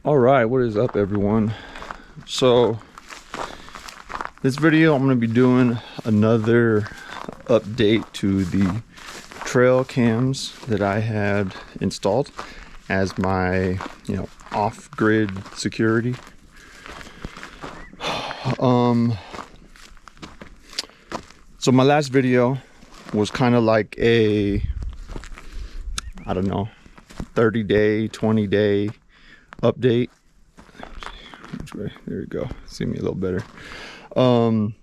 All right, what is up, everyone? So this video I'm going to be doing another update to the trail cams that I had installed as my off-grid security. So my last video was kind of like a, I don't know, 30-day, 20-day update. There we go. See me a little better. Ran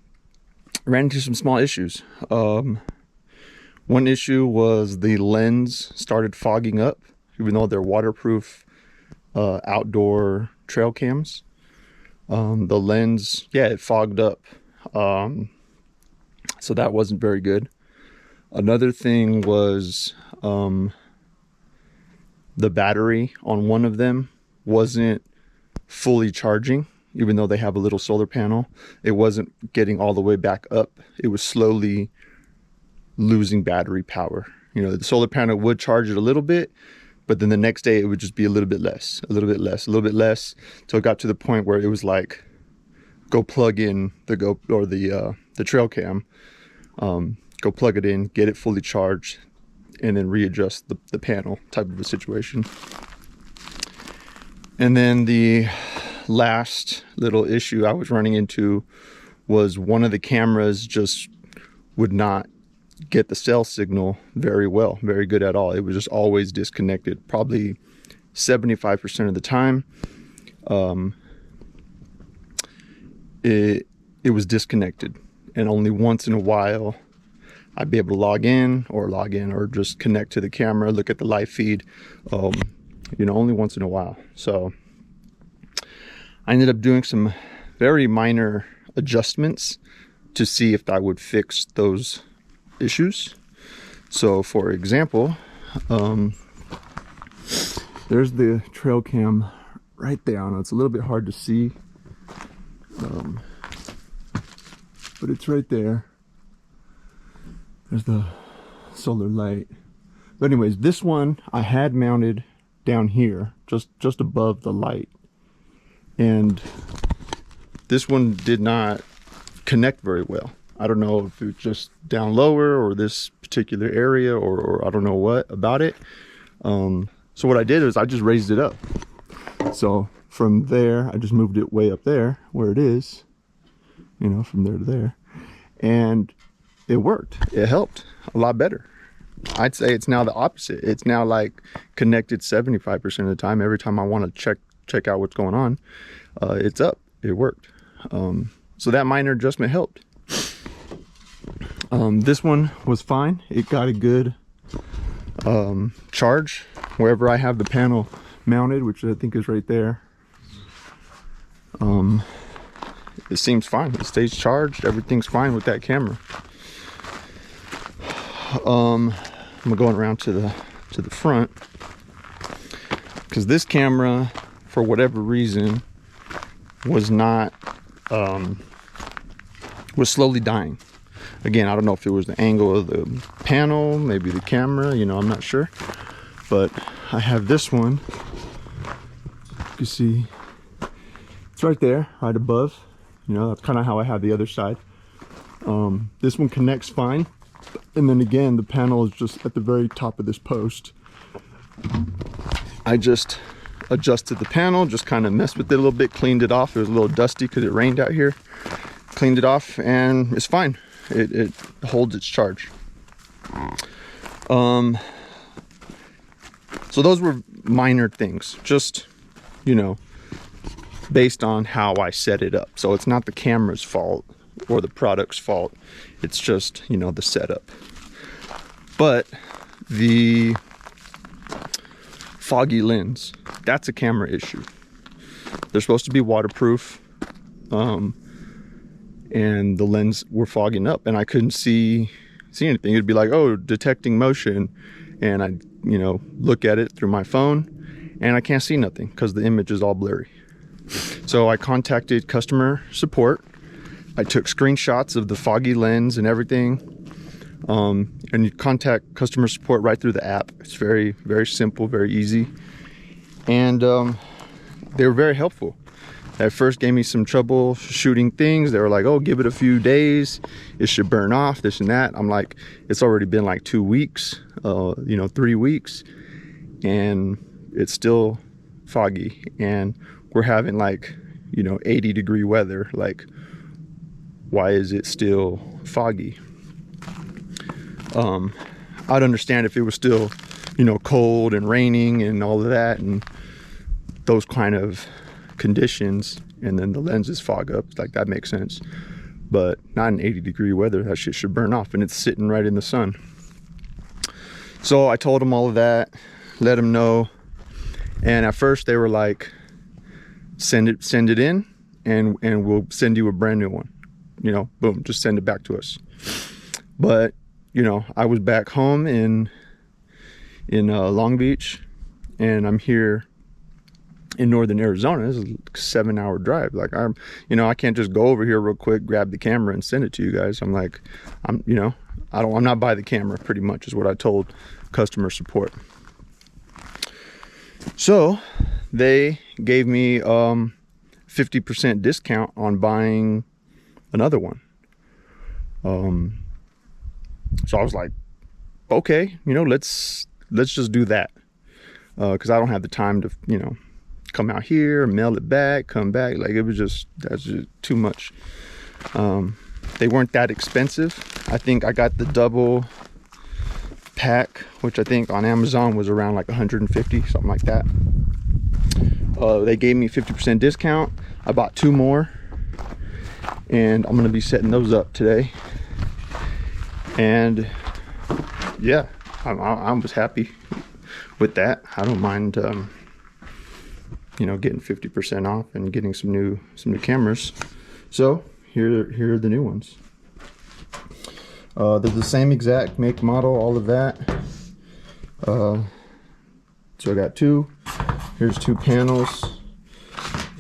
into some small issues. One issue was the lens started fogging up, even though they're waterproof outdoor trail cams. The lens, it fogged up. So that wasn't very good. Another thing was the battery on one of them wasn't fully charging, even though they have a little solar panel. It wasn't getting all the way back up. It was slowly losing battery power. The solar panel would charge it a little bit, but then the next day it would just be a little bit less, till it got to the point where it was like, go plug in the trail cam, go plug it in, get it fully charged, and then readjust the panel type of a situation. And then the last little issue I was running into was one of the cameras just would not get the cell signal very good at all. It was just always disconnected, probably 75% of the time. It was disconnected, and only once in a while I'd be able to log in or just connect to the camera, look at the live feed, only once in a while. So I ended up doing some very minor adjustments to see if I would fix those issues. So for example, there's the trail cam right there. I know it's a little bit hard to see, but it's right there. There's the solar light. But anyways, this one I had mounted down here, just above the light. And this one did not connect very well. I don't know if it's just down lower or this particular area or I don't know what about it. So what I did is I just raised it up. So from there, I just moved it way up there where it is, from there to there. And it worked. It helped a lot better. I'd say it's now the opposite. It's now like connected 75% of the time. Every time I want to check out what's going on, it's up. It worked. So that minor adjustment helped. This one was fine. It got a good charge wherever I have the panel mounted, which I think is right there. It seems fine. It stays charged. Everything's fine with that camera. I'm going around to the front, because this camera, for whatever reason, was slowly dying. Again, I don't know if it was the angle of the panel, maybe the camera, I'm not sure. But I have this one. You can see it's right there, right above. That's kind of how I have the other side. This one connects fine. And then again, the panel is just at the very top of this post. I just adjusted the panel, just kind of messed with it a little bit, cleaned it off. It was a little dusty because it rained out here. Cleaned it off and it's fine. It holds its charge. So those were minor things, just, based on how I set it up. So it's not the camera's fault or the product's fault. It's just, the setup. But the foggy lens, that's a camera issue. They're supposed to be waterproof. And the lens were fogging up and I couldn't see anything. It'd be like, oh, detecting motion. And I, look at it through my phone and I can't see nothing because the image is all blurry. So I contacted customer support. I took screenshots of the foggy lens and everything. And you contact customer support right through the app. It's very, very simple, very easy. And they were very helpful. At first gave me some troubleshooting things. They were like, oh, give it a few days, it should burn off, this and that. I'm like, it's already been like 2 weeks, 3 weeks, and it's still foggy, and we're having like 80-degree weather. Like, why is it still foggy? I'd understand if it was still cold and raining and all of that and those kind of conditions, and then the lenses fog up, like that makes sense. But not in 80-degree weather. That shit should burn off, and it's sitting right in the sun. So I told them all of that, let them know, and at first they were like, send it in, and we'll send you a brand new one. Boom, just send it back to us. But I was back home in Long Beach, and I'm here in northern Arizona. This is a 7-hour drive. Like, I can't just go over here real quick, grab the camera and send it to you guys. I'm like, I'm not by the camera, pretty much is what I told customer support. So they gave me 50% discount on buying another one. So I was like, okay, let's just do that, because I don't have the time to come out here, mail it back, come back. Like, that's just too much. They weren't that expensive. I think I got the double pack, which I think on Amazon was around like 150, something like that. They gave me 50% discount. I bought 2 more, and I'm gonna be setting those up today. And yeah, I was happy with that. I don't mind getting 50% off and getting some new cameras. So here are the new ones. They're the same exact make, model, all of that. So I got 2. Here's 2 panels.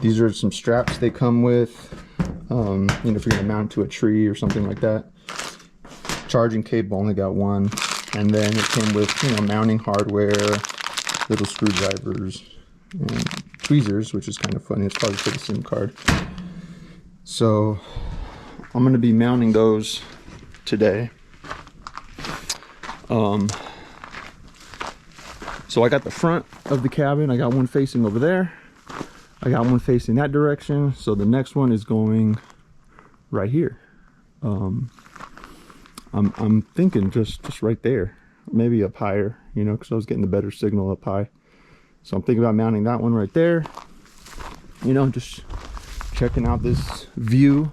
These are some straps they come with, if you're gonna mount to a tree or something like that. Charging cable, only got 1, and then it came with mounting hardware, little screwdrivers, and tweezers, which is kind of funny. It's probably for the SIM card. So I'm going to be mounting those today. So I got the front of the cabin. I got one facing over there. I got one facing that direction. So the next one is going right here. I'm thinking just right there, maybe up higher, because I was getting the better signal up high. So I'm thinking about mounting that one right there. Just checking out this view.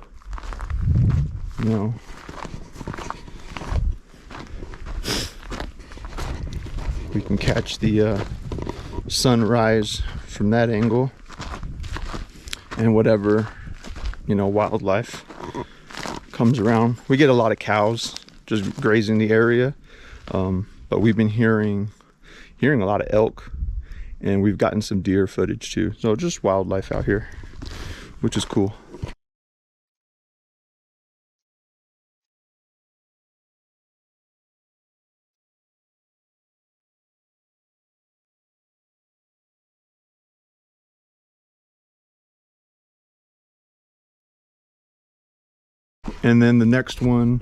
We can catch the sunrise from that angle, and whatever wildlife comes around. We get a lot of cows just grazing the area, but we've been hearing a lot of elk, and we've gotten some deer footage too. So just wildlife out here, which is cool. And then the next one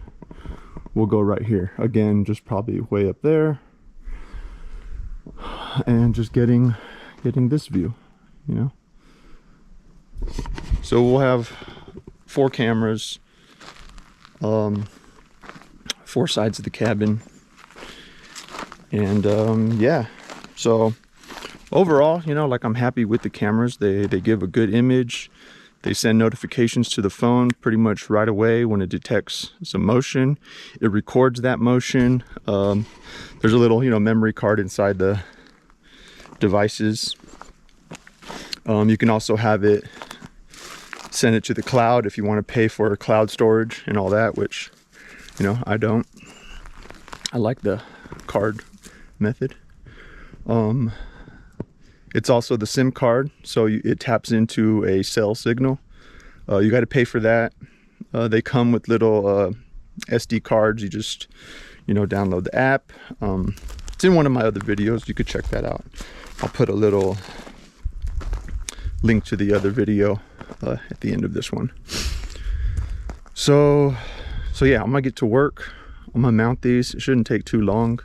will go right here. Again, just probably way up there. And just getting this view, So we'll have 4 cameras, 4 sides of the cabin. And yeah, so overall, like, I'm happy with the cameras. They give a good image. They send notifications to the phone pretty much right away when it detects some motion. It records that motion. There's a little, memory card inside the devices. You can also have it send it to the cloud if you want to pay for cloud storage and all that, which, I don't. I like the card method. It's also the SIM card, so it taps into a cell signal. You got to pay for that. They come with little SD cards. You just, download the app. It's in one of my other videos. You could check that out. I'll put a little link to the other video at the end of this one. So yeah, I'm gonna get to work. I'm gonna mount these. It shouldn't take too long.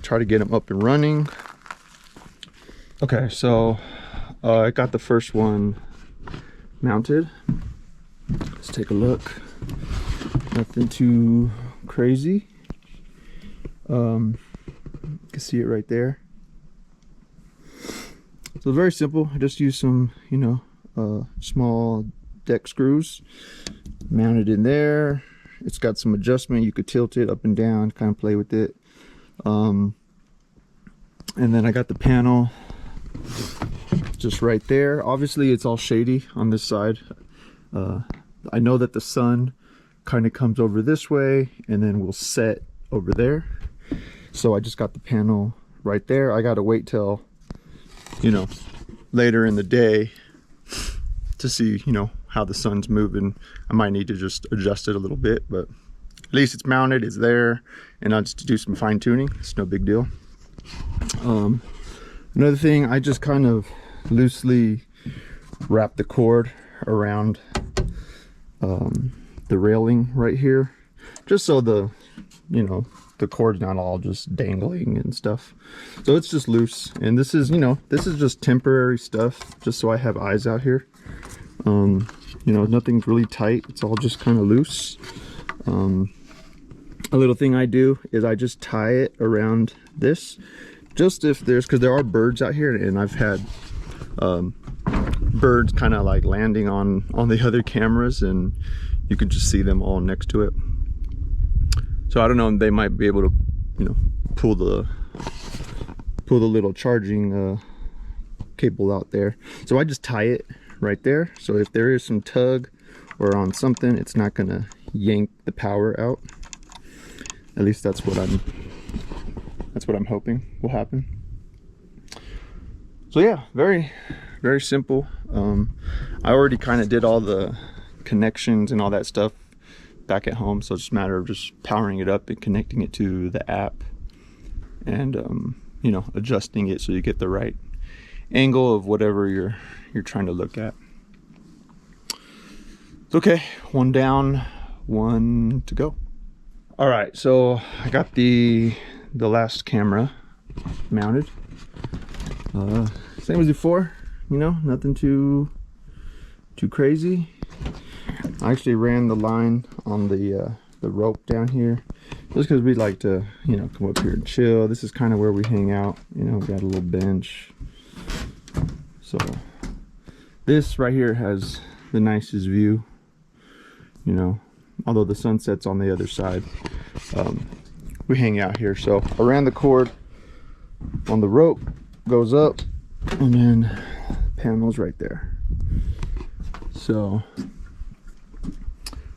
Try to get them up and running. Okay, so I got the first one mounted. Let's take a look. Nothing too crazy. You can see it right there. So very simple. I just use some, you know, small deck screws, mounted in there. It's got some adjustment. You could tilt it up and down, kind of play with it. And then I got the panel just right there. Obviously it's all shady on this side. I know that the sun kind of comes over this way and then will set over there. So I just got the panel right there. I gotta wait till, you know, later in the day to see, you know, how the sun's moving. I might need to just adjust it a little bit, but at least it's mounted, it's there, and I'll just do some fine tuning. It's no big deal. Another thing, I just kind of loosely wrap the cord around the railing right here, just so the, you know, the cord's not all just dangling and stuff. So it's just loose, and this is, you know, this is just temporary stuff, just so I have eyes out here. You know, nothing's really tight, it's all just kind of loose. A little thing I do is I just tie it around this, just if there's, because there are birds out here, and I've had birds kind of like landing on the other cameras, and you can just see them all next to it. So I don't know, they might be able to, you know, pull the little charging cable out there. So I just tie it right there, so if there is some tug or on something, it's not gonna yank the power out. At least that's what I'm hoping will happen. So yeah, very simple. I already kind of did all the connections and all that stuff back at home, so it's just a matter of just powering it up and connecting it to the app, and you know, adjusting it so you get the right angle of whatever you're trying to look at. Okay, one down, one to go. All right, so I got the last camera mounted. Same as before, you know, nothing too crazy. I actually ran the line on the rope down here, just because we like to, you know, come up here and chill. This is kind of where we hang out, you know. We got a little bench. So this right here has the nicest view, you know, although the sunset's on the other side. We hang out here. So I ran the cord on the rope, goes up, and then panel's right there. So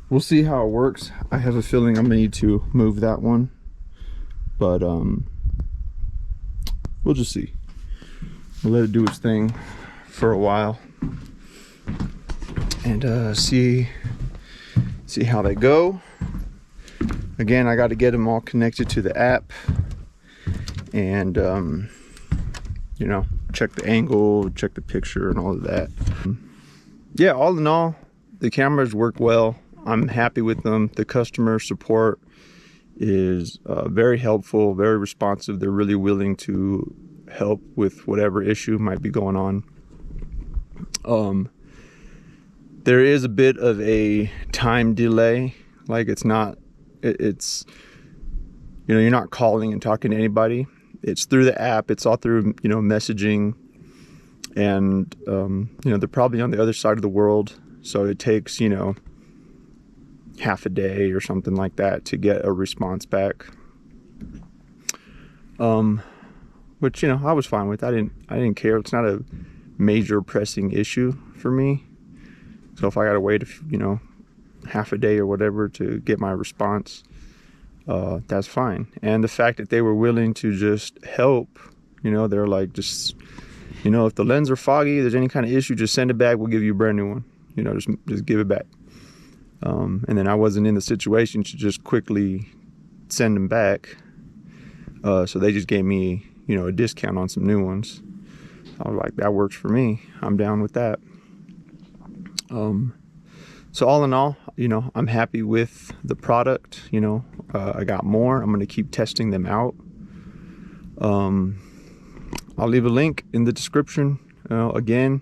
we'll see how it works. I have a feeling I'm gonna need to move that one, but we'll just see. We'll let it do its thing for a while and see how they go. Again, I got to get them all connected to the app, and you know, check the angle, check the picture, and all of that. Yeah, all in all, the cameras work well. I'm happy with them. The customer support is very helpful, very responsive. They're really willing to help with whatever issue might be going on. There is a bit of a time delay. Like, it's not, it's, you know, you're not calling and talking to anybody. It's through the app. It's all through, you know, messaging, and you know, they're probably on the other side of the world, so it takes, you know, half a day or something like that to get a response back. Which, you know, I was fine with. I didn't care. It's not a major pressing issue for me. So if I gotta wait, you know, half a day or whatever to get my response, that's fine. And the fact that they were willing to just help, you know, they're like, just, you know, if the lens are foggy, there's any kind of issue, just send it back. We'll give you a brand new one. You know, just give it back. And then I wasn't in the situation to just quickly send them back. So they just gave me, you know, a discount on some new ones. I was like, that works for me. I'm down with that. So all in all, you know, I'm happy with the product. You know, I got more. I'm going to keep testing them out. I'll leave a link in the description. Again,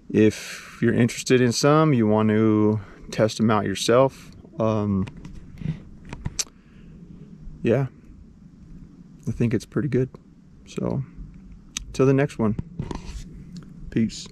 if you're interested in some, you want to test them out yourself. Yeah, I think it's pretty good. So, till the next one. Peace.